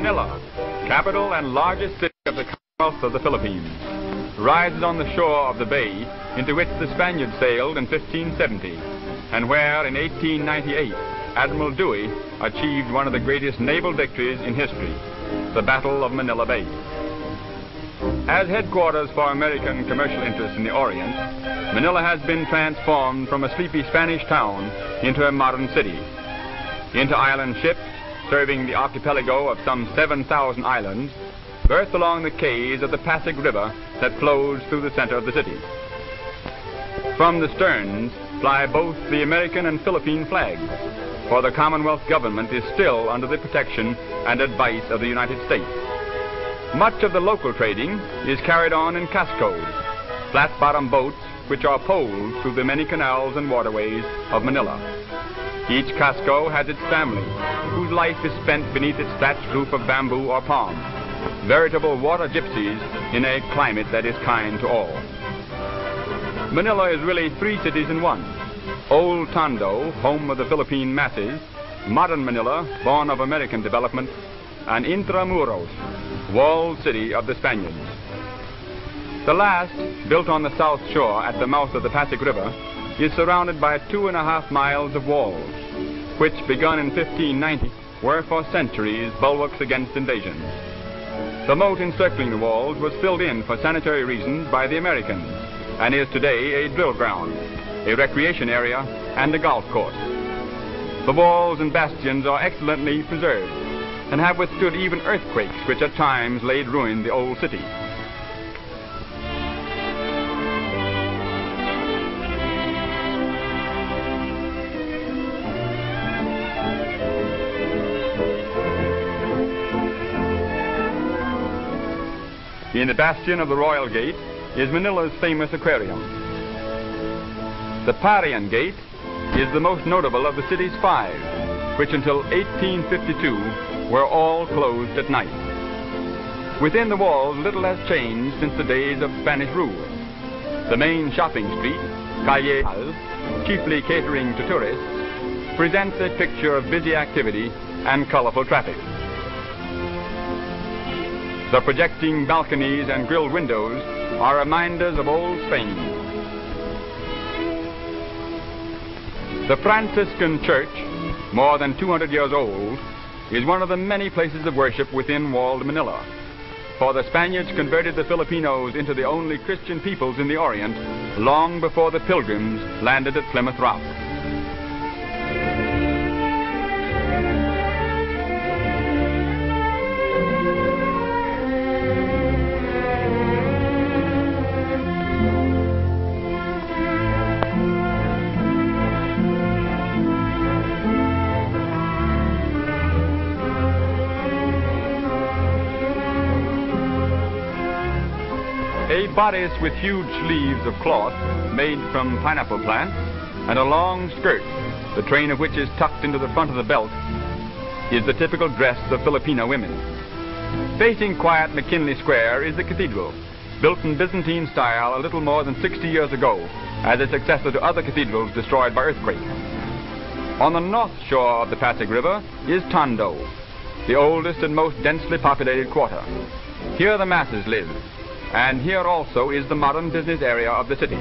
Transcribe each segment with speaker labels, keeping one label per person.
Speaker 1: Manila, capital and largest city of the Commonwealth of the Philippines, rises on the shore of the bay into which the Spaniards sailed in 1570, and where in 1898 Admiral Dewey achieved one of the greatest naval victories in history, the Battle of Manila Bay. As headquarters for American commercial interests in the Orient, Manila has been transformed from a sleepy Spanish town into a modern city. Inter-island ships, serving the archipelago of some 7,000 islands, berth along the quays of the Pasig River that flows through the center of the city. From the sterns fly both the American and Philippine flags, for the Commonwealth government is still under the protection and advice of the United States. Much of the local trading is carried on in cascos, flat-bottom boats which are poled through the many canals and waterways of Manila. Each casco has its family, whose life is spent beneath its thatched roof of bamboo or palm, veritable water gypsies in a climate that is kind to all. Manila is really three cities in one. Old Tondo, home of the Philippine masses, modern Manila, born of American development, and Intramuros, walled city of the Spaniards. The last, built on the south shore at the mouth of the Pasig River, is surrounded by 2.5 miles of walls, which, begun in 1590, were for centuries bulwarks against invasion. The moat encircling the walls was filled in for sanitary reasons by the Americans, and is today a drill ground, a recreation area, and a golf course. The walls and bastions are excellently preserved, and have withstood even earthquakes which at times laid ruin to the old city. In the bastion of the Royal Gate is Manila's famous aquarium. The Parian Gate is the most notable of the city's 5, which until 1852 were all closed at night. Within the walls, little has changed since the days of Spanish rule. The main shopping street, Calle, chiefly catering to tourists, presents a picture of busy activity and colorful traffic. The projecting balconies and grilled windows are reminders of old Spain. The Franciscan Church, more than 200 years old, is one of the many places of worship within walled Manila. For the Spaniards converted the Filipinos into the only Christian peoples in the Orient long before the Pilgrims landed at Plymouth Rock. A bodice with huge sleeves of cloth made from pineapple plants and a long skirt, the train of which is tucked into the front of the belt, is the typical dress of Filipino women. Facing quiet McKinley Square is the cathedral, built in Byzantine style a little more than 60 years ago as a successor to other cathedrals destroyed by earthquake. On the north shore of the Pasig River is Tondo, the oldest and most densely populated quarter. Here the masses live, and here also is the modern business area of the city.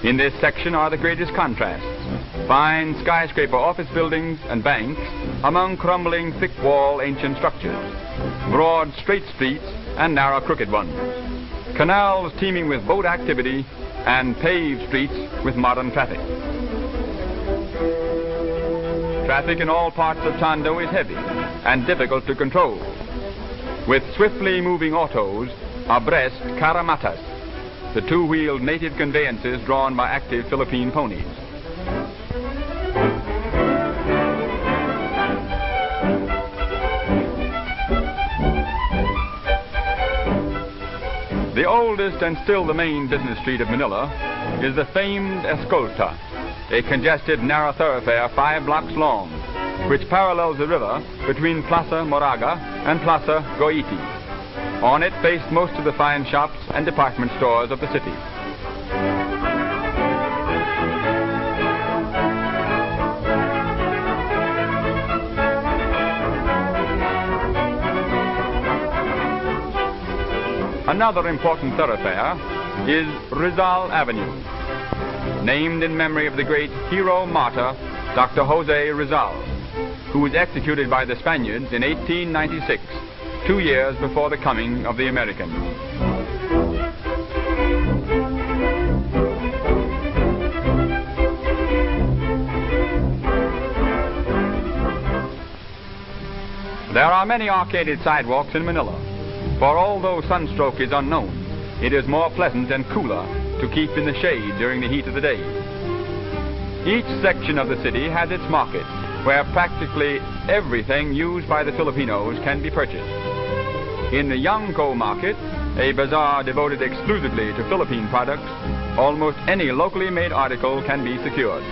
Speaker 1: In this section are the greatest contrasts: fine skyscraper office buildings and banks among crumbling thick-wall ancient structures, broad straight streets and narrow crooked ones, canals teeming with boat activity, and paved streets with modern traffic. Traffic in all parts of Tondo is heavy and difficult to control, with swiftly moving autos abreast caramatas, the two-wheeled native conveyances drawn by active Philippine ponies. The oldest and still the main business street of Manila is the famed Escolta, a congested narrow thoroughfare 5 blocks long, which parallels the river between Plaza Moraga and Plaza Goiti. On it face most of the fine shops and department stores of the city. Another important thoroughfare is Rizal Avenue, named in memory of the great hero martyr, Dr. Jose Rizal, who was executed by the Spaniards in 1896, 2 years before the coming of the Americans. There are many arcaded sidewalks in Manila, for although sunstroke is unknown, it is more pleasant and cooler to keep in the shade during the heat of the day. Each section of the city has its market, where practically everything used by the Filipinos can be purchased. In the Yangko market, a bazaar devoted exclusively to Philippine products, almost any locally made article can be secured.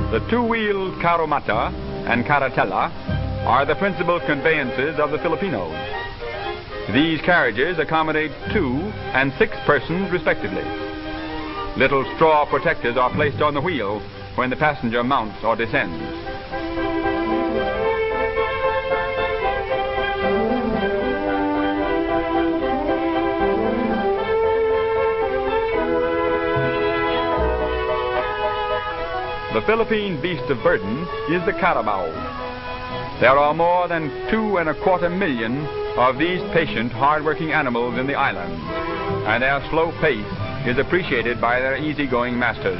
Speaker 1: The two-wheeled carromata and carretela are the principal conveyances of the Filipinos. These carriages accommodate 2 and 6 persons respectively. Little straw protectors are placed on the wheel when the passenger mounts or descends. The Philippine beast of burden is the carabao. There are more than 2.25 million of these patient, hard-working animals in the island, and their slow pace is appreciated by their easygoing masters.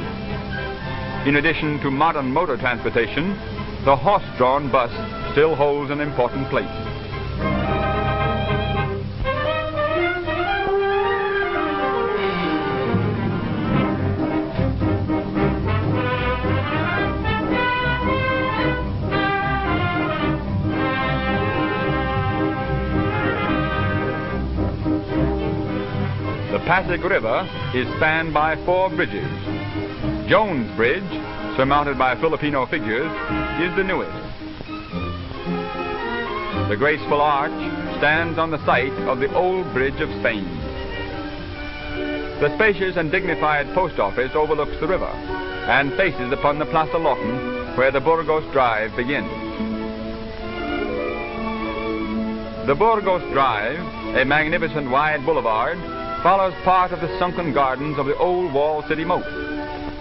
Speaker 1: In addition to modern motor transportation, the horse-drawn bus still holds an important place. The Pasig River is spanned by 4 bridges. Jones Bridge, surmounted by Filipino figures, is the newest. The graceful arch stands on the site of the old Bridge of Spain. The spacious and dignified post office overlooks the river and faces upon the Plaza Lawton, where the Burgos Drive begins. The Burgos Drive, a magnificent wide boulevard, follows part of the sunken gardens of the old walled city moat.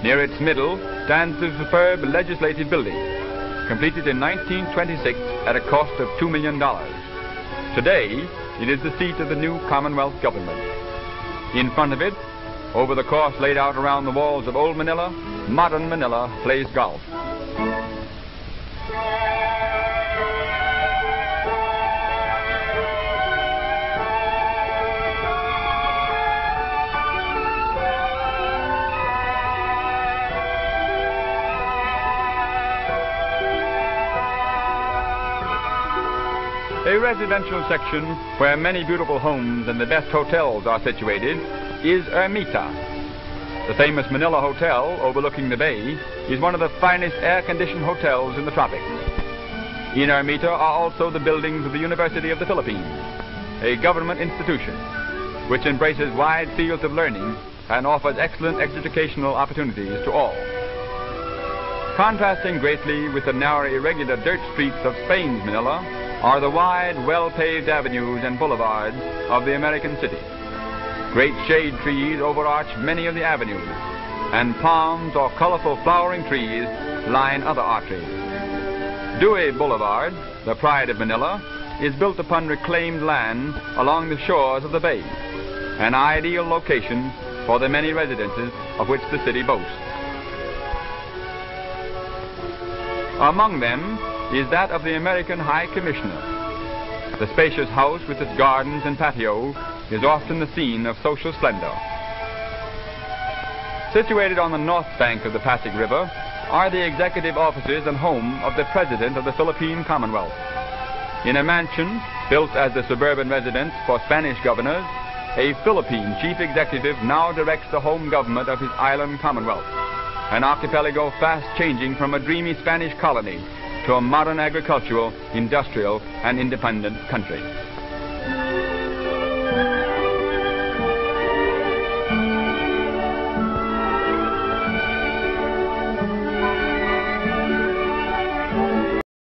Speaker 1: Near its middle stands the superb legislative building, completed in 1926 at a cost of $2 million. Today, it is the seat of the new Commonwealth government. In front of it, over the course laid out around the walls of old Manila, modern Manila plays golf. A residential section where many beautiful homes and the best hotels are situated is Ermita. The famous Manila Hotel overlooking the bay is one of the finest air-conditioned hotels in the tropics. In Ermita are also the buildings of the University of the Philippines, a government institution which embraces wide fields of learning and offers excellent educational opportunities to all. Contrasting greatly with the narrow, irregular dirt streets of Spain's Manila are the wide, well-paved avenues and boulevards of the American city. Great shade trees overarch many of the avenues, and palms or colorful flowering trees line other arteries. Dewey Boulevard, the pride of Manila, is built upon reclaimed land along the shores of the bay, an ideal location for the many residences of which the city boasts. Among them is that of the American High Commissioner. The spacious house with its gardens and patio is often the scene of social splendor. Situated on the north bank of the Pasig River are the executive offices and home of the President of the Philippine Commonwealth. In a mansion built as the suburban residence for Spanish governors, a Philippine chief executive now directs the home government of his island commonwealth, an archipelago fast changing from a dreamy Spanish colony to a modern agricultural, industrial, and independent country.